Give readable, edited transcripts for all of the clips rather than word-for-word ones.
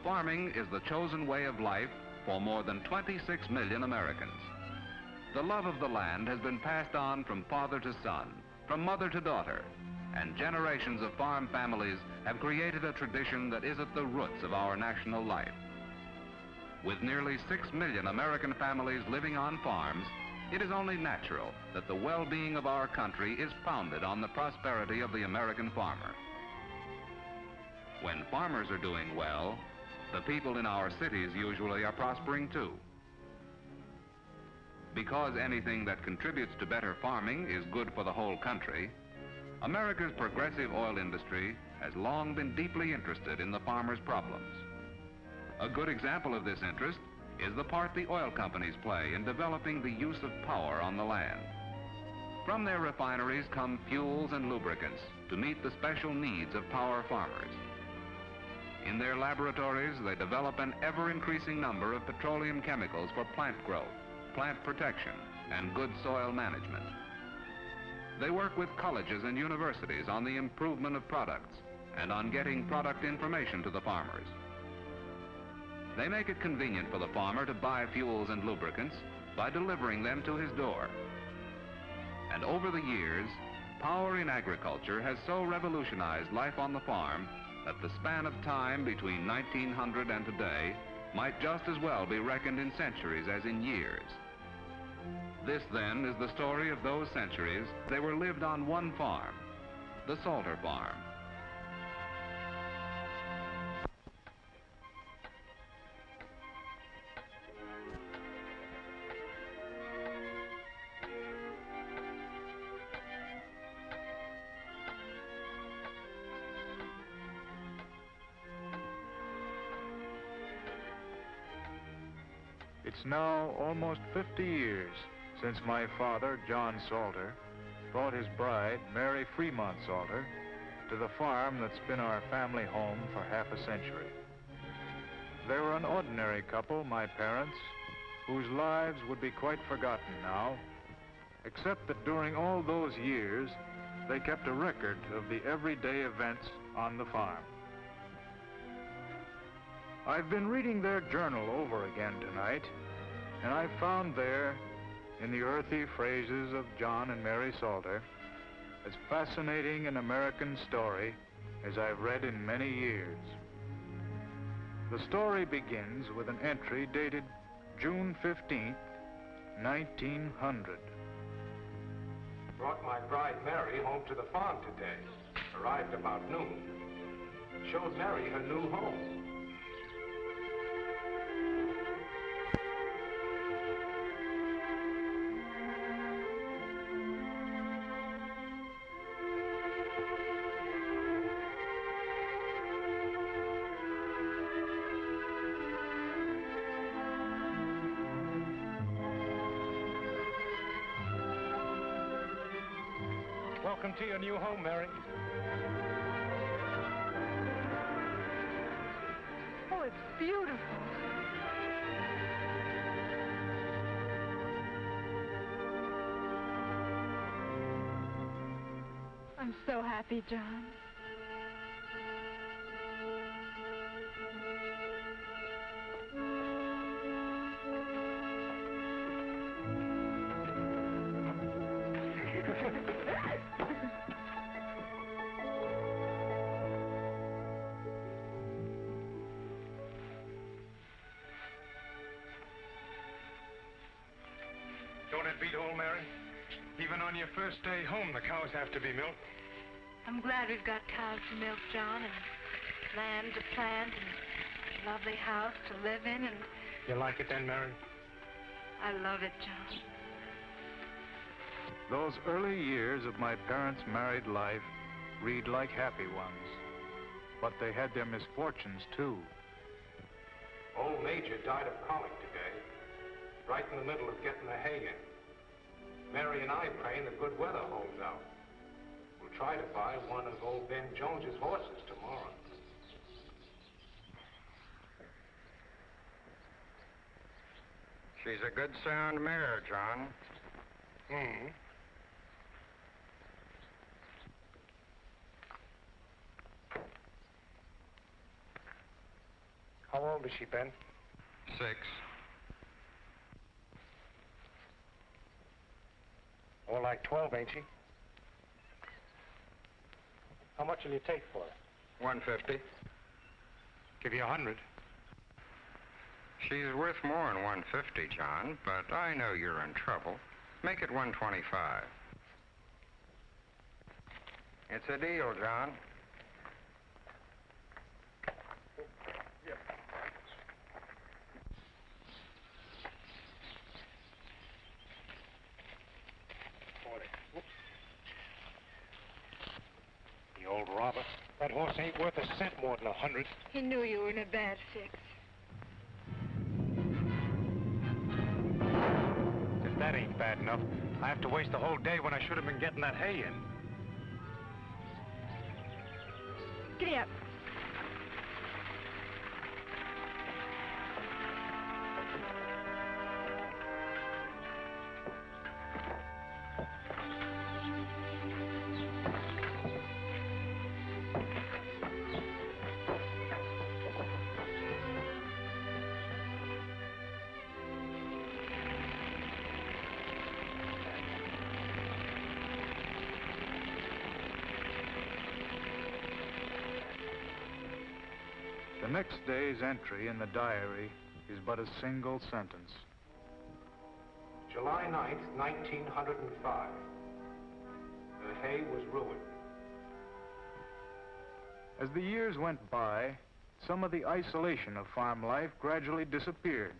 Farming is the chosen way of life for more than 26 million Americans. The love of the land has been passed on from father to son, from mother to daughter, and generations of farm families have created a tradition that is at the roots of our national life. With nearly 6 million American families living on farms, it is only natural that the well-being of our country is founded on the prosperity of the American farmer. When farmers are doing well, the people in our cities usually are prospering too. Because anything that contributes to better farming is good for the whole country, America's progressive oil industry has long been deeply interested in the farmer's problems. A good example of this interest is the part the oil companies play in developing the use of power on the land. From their refineries come fuels and lubricants to meet the special needs of power farmers. In their laboratories, they develop an ever-increasing number of petroleum chemicals for plant growth, plant protection, and good soil management. They work with colleges and universities on the improvement of products and on getting product information to the farmers. They make it convenient for the farmer to buy fuels and lubricants by delivering them to his door. And over the years, power in agriculture has so revolutionized life on the farm that the span of time between 1900 and today might just as well be reckoned in centuries as in years. This, then, is the story of those centuries. They were lived on one farm, the Salter Farm. It's now almost 50 years since my father, John Salter, brought his bride, Mary Fremont Salter, to the farm that's been our family home for half a century. They were an ordinary couple, my parents, whose lives would be quite forgotten now, except that during all those years, they kept a record of the everyday events on the farm. I've been reading their journal over again tonight, and I found there, in the earthy phrases of John and Mary Salter, as fascinating an American story as I've read in many years. The story begins with an entry dated June 15th, 1900. Brought my bride Mary home to the farm today. Arrived about noon. Showed Mary her new home. Welcome to your new home, Mary. Oh, it's beautiful. I'm so happy, John. Don't it beat all, Mary? Even on your first day home, the cows have to be milked. I'm glad we've got cows to milk, John, and land to plant, and a lovely house to live in, and... You like it then, Mary? I love it, John. Those early years of my parents' married life read like happy ones, but they had their misfortunes, too. Old Major died of colic today, right in the middle of getting the hay in. Mary and I praying that good weather holds out. We'll try to buy one of old Ben Jones's horses tomorrow. She's a good sound mare, John. Mm-hmm. How old is she, Ben? 6. More like 12, ain't she? How much will you take for her? 150. Give you 100. She's worth more than 150, John, but I know you're in trouble. Make it 125. It's a deal, John. The old robber. That horse ain't worth a cent more than 100. He knew you were in a bad fix. If that ain't bad enough, I have to waste the whole day when I should have been getting that hay in. Giddy up. The next day's entry in the diary is but a single sentence. July 9th, 1905. The hay was ruined. As the years went by, some of the isolation of farm life gradually disappeared.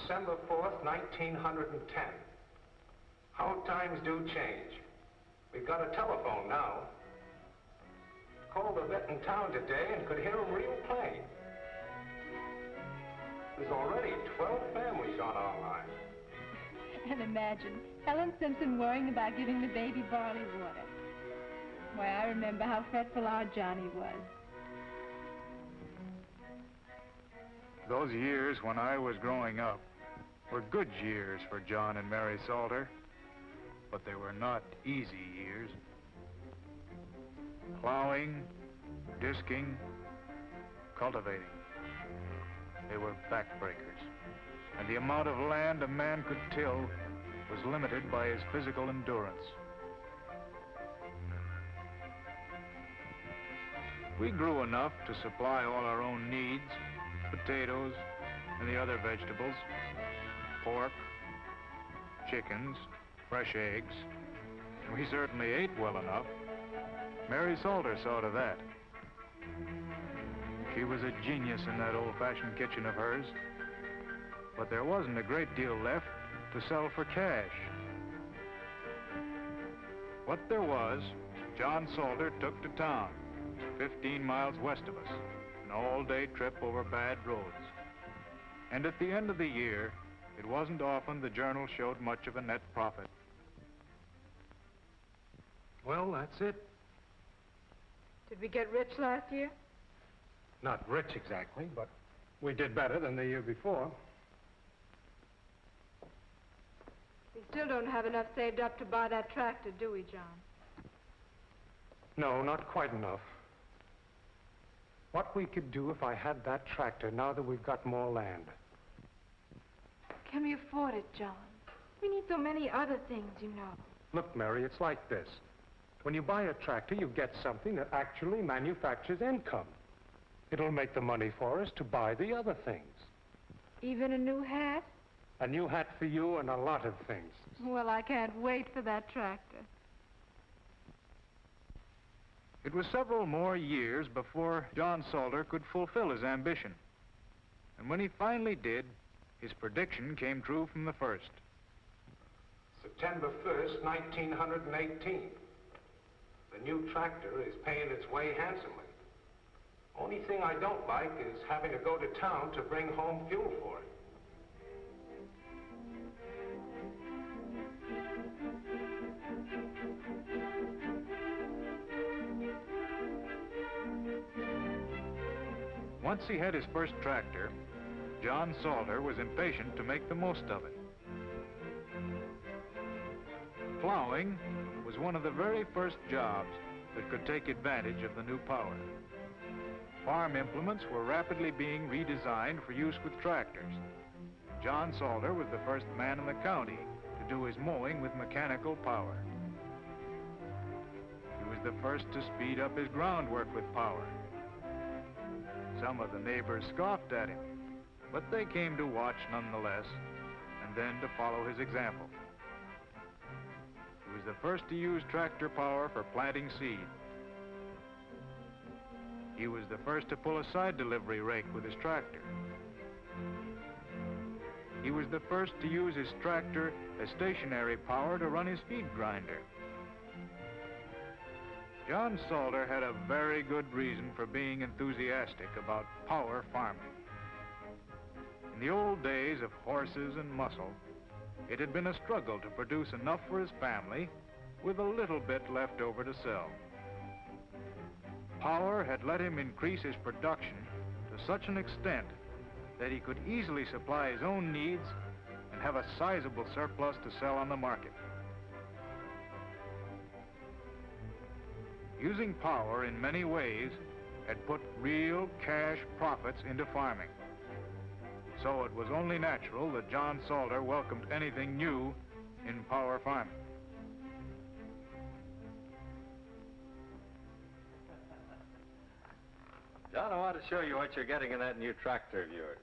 December 4th, 1910. How times do change. We've got a telephone now. Called the vet in town today and could hear him real plain. There's already 12 families on our line. And imagine Helen Simpson worrying about giving the baby barley water. Why, I remember how fretful our Johnny was. Those years when I was growing up were good years for John and Mary Salter, but they were not easy years. Plowing, disking, cultivating. They were backbreakers. And the amount of land a man could till was limited by his physical endurance. We grew enough to supply all our own needs, potatoes and the other vegetables, pork, chickens, fresh eggs, and we certainly ate well enough. Mary Salter saw to that. She was a genius in that old-fashioned kitchen of hers, but there wasn't a great deal left to sell for cash. What there was, John Salter took to town, 15 miles west of us, an all-day trip over bad roads. And at the end of the year, it wasn't often the journal showed much of a net profit. Well, that's it. Did we get rich last year? Not rich exactly, but we did better than the year before. We still don't have enough saved up to buy that tractor, do we, John? No, not quite enough. What we could do if I had that tractor now that we've got more land. Can we afford it, John? We need so many other things, you know. Look, Mary, it's like this. When you buy a tractor, you get something that actually manufactures income. It'll make the money for us to buy the other things. Even a new hat? A new hat for you and a lot of things. Well, I can't wait for that tractor. It was several more years before John Salter could fulfill his ambition. And when he finally did, his prediction came true from the first. September 1st, 1918. The new tractor is paying its way handsomely. Only thing I don't like is having to go to town to bring home fuel for it. Once he had his first tractor, John Salter was impatient to make the most of it. Plowing was one of the very first jobs that could take advantage of the new power. Farm implements were rapidly being redesigned for use with tractors. John Salter was the first man in the county to do his mowing with mechanical power. He was the first to speed up his groundwork with power. Some of the neighbors scoffed at him, but they came to watch nonetheless, and then to follow his example. He was the first to use tractor power for planting seed. He was the first to pull a side delivery rake with his tractor. He was the first to use his tractor as stationary power to run his feed grinder. John Salter had a very good reason for being enthusiastic about power farming. In the old days of horses and muscle, it had been a struggle to produce enough for his family with a little bit left over to sell. Power had let him increase his production to such an extent that he could easily supply his own needs and have a sizable surplus to sell on the market. Using power in many ways had put real cash profits into farming. So it was only natural that John Salter welcomed anything new in power farming. John, I want to show you what you're getting in that new tractor of yours.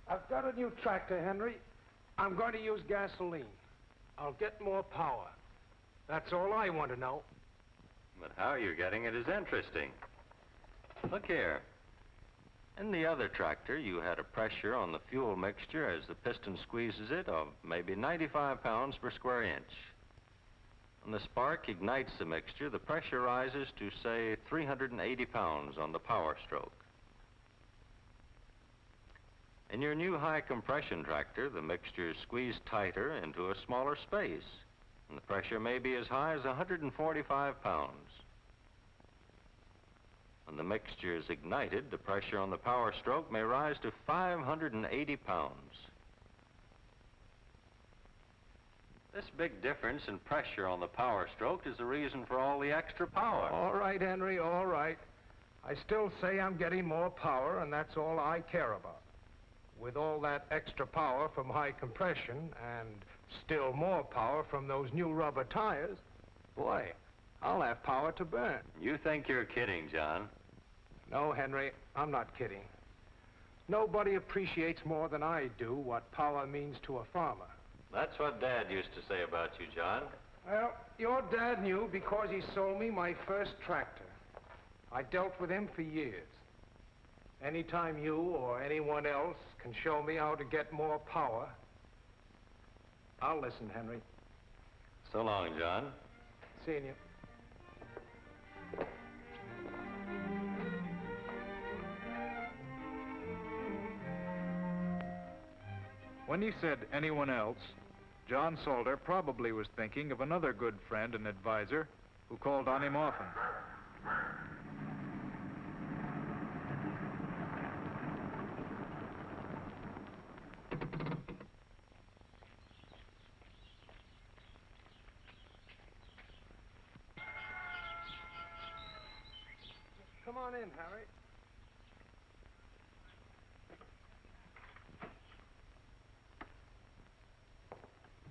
I've got a new tractor, Henry. I'm going to use gasoline. I'll get more power. That's all I want to know. But how you're getting it is interesting. Look here. In the other tractor, you had a pressure on the fuel mixture as the piston squeezes it of maybe 95 pounds per square inch. When the spark ignites the mixture, the pressure rises to, say, 380 pounds on the power stroke. In your new high compression tractor, the mixture is squeezed tighter into a smaller space, and the pressure may be as high as 145 pounds. When the mixture is ignited, the pressure on the power stroke may rise to 580 pounds. This big difference in pressure on the power stroke is the reason for all the extra power. All right, Henry, all right. I still say I'm getting more power, and that's all I care about. With all that extra power from high compression and still more power from those new rubber tires, boy, I'll have power to burn. You think you're kidding, John. No, Henry, I'm not kidding. Nobody appreciates more than I do what power means to a farmer. That's what Dad used to say about you, John. Well, your dad knew because he sold me my first tractor. I dealt with him for years. Anytime you or anyone else can show me how to get more power, I'll listen, Henry. So long, John. Seeing you. When he said anyone else, John Salter probably was thinking of another good friend and advisor who called on him often. Come on in, Harry.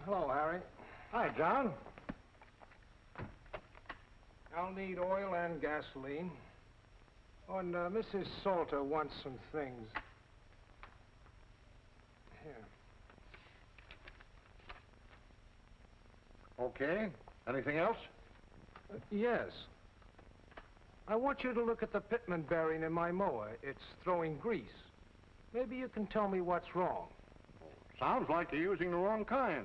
Hello, Harry. Hi, John. I'll need oil and gasoline. Oh, and Mrs. Salter wants some things. Here. Okay. Anything else? Yes. I want you to look at the pitman bearing in my mower. It's throwing grease. Maybe you can tell me what's wrong. Sounds like you're using the wrong kind.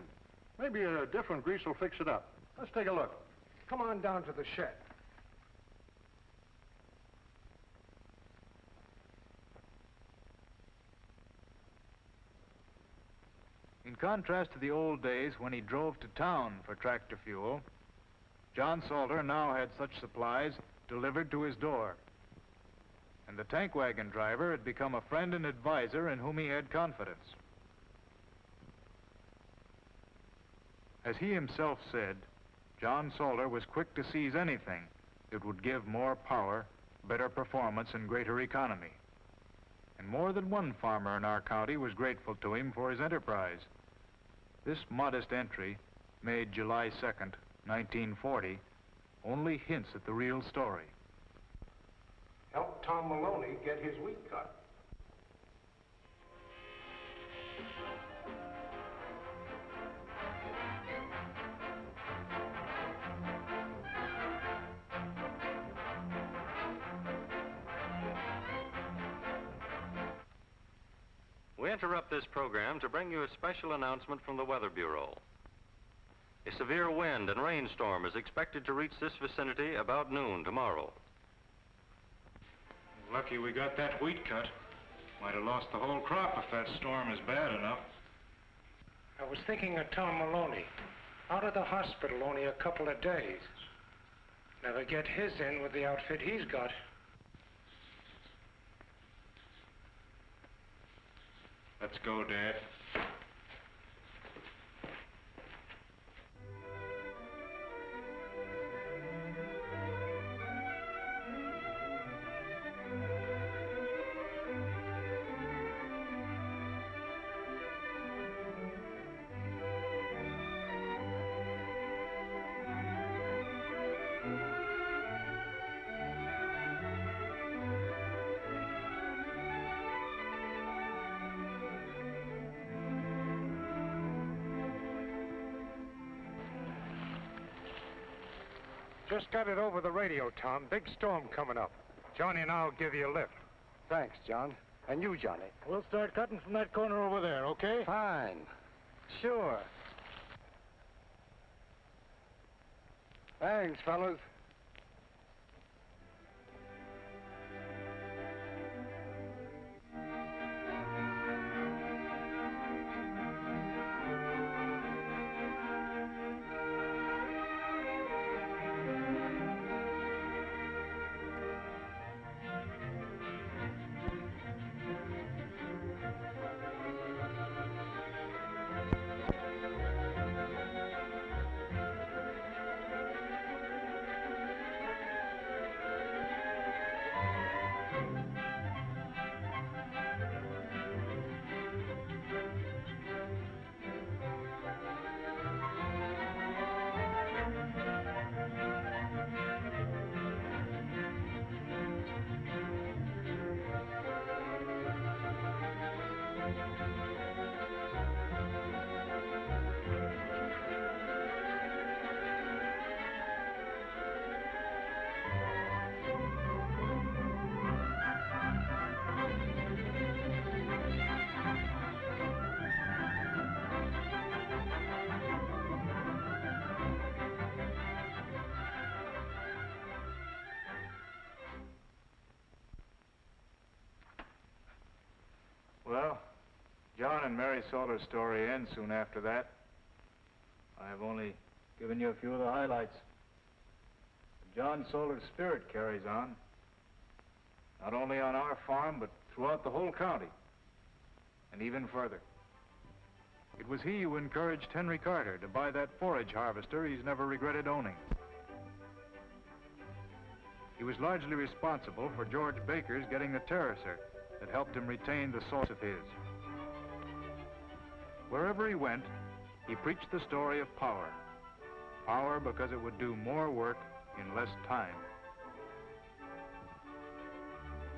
Maybe a different grease will fix it up. Let's take a look. Come on down to the shed. In contrast to the old days when he drove to town for tractor fuel, John Salter now had such supplies delivered to his door. And the tank wagon driver had become a friend and advisor in whom he had confidence. As he himself said, John Salter was quick to seize anything that would give more power better performance, and greater economy. And more than one farmer in our county was grateful to him for his enterprise. This modest entry, made July 2nd, 1940, only hints at the real story. Helped Tom Maloney get his wheat cut. We interrupt this program to bring you a special announcement from the Weather Bureau. A severe wind and rainstorm is expected to reach this vicinity about noon tomorrow. Lucky we got that wheat cut. Might have lost the whole crop if that storm is bad enough. I was thinking of Tom Maloney. Out of the hospital only a couple of days. Never get his in with the outfit he's got. Let's go, Dad. Just got it over the radio, Tom. Big storm coming up. Johnny and I'll give you a lift. Thanks, John. And you, Johnny. We'll start cutting from that corner over there, okay? Fine. Sure. Thanks, fellas. Well, John and Mary Salter's story ends soon after that. I've only given you a few of the highlights. John Salter's spirit carries on, not only on our farm, but throughout the whole county, and even further. It was he who encouraged Henry Carter to buy that forage harvester he's never regretted owning. He was largely responsible for George Baker's getting the terracer that helped him retain the source of his. Wherever he went, he preached the story of power. Power because it would do more work in less time.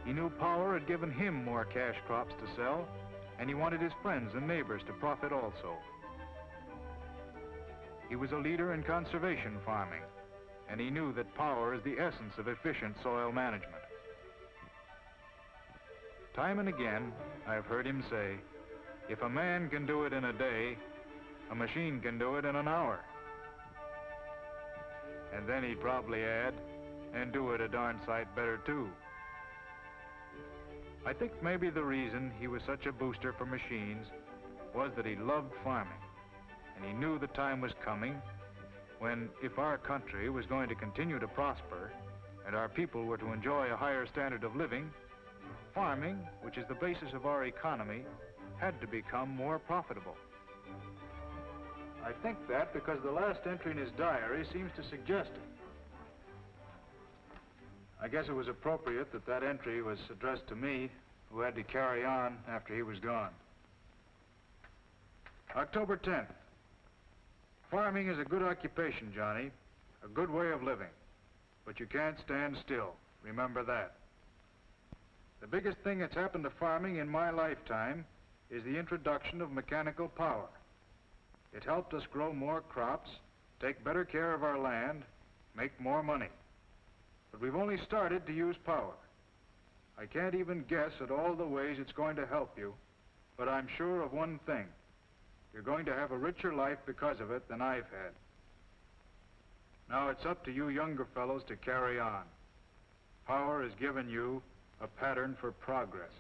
He knew power had given him more cash crops to sell, and he wanted his friends and neighbors to profit also. He was a leader in conservation farming, and he knew that power is the essence of efficient soil management. Time and again, I've heard him say, if a man can do it in a day, a machine can do it in an hour. And then he'd probably add, and do it a darn sight better too. I think maybe the reason he was such a booster for machines was that he loved farming, and he knew the time was coming when, if our country was going to continue to prosper and our people were to enjoy a higher standard of living, farming, which is the basis of our economy, had to become more profitable. I think that because the last entry in his diary seems to suggest it. I guess it was appropriate that that entry was addressed to me, who had to carry on after he was gone. October 10th. Farming is a good occupation, Johnny, a good way of living. But you can't stand still. Remember that. The biggest thing that's happened to farming in my lifetime is the introduction of mechanical power. It helped us grow more crops, take better care of our land, make more money. But we've only started to use power. I can't even guess at all the ways it's going to help you, but I'm sure of one thing. You're going to have a richer life because of it than I've had. Now it's up to you younger fellows to carry on. Power has given you a pattern for progress.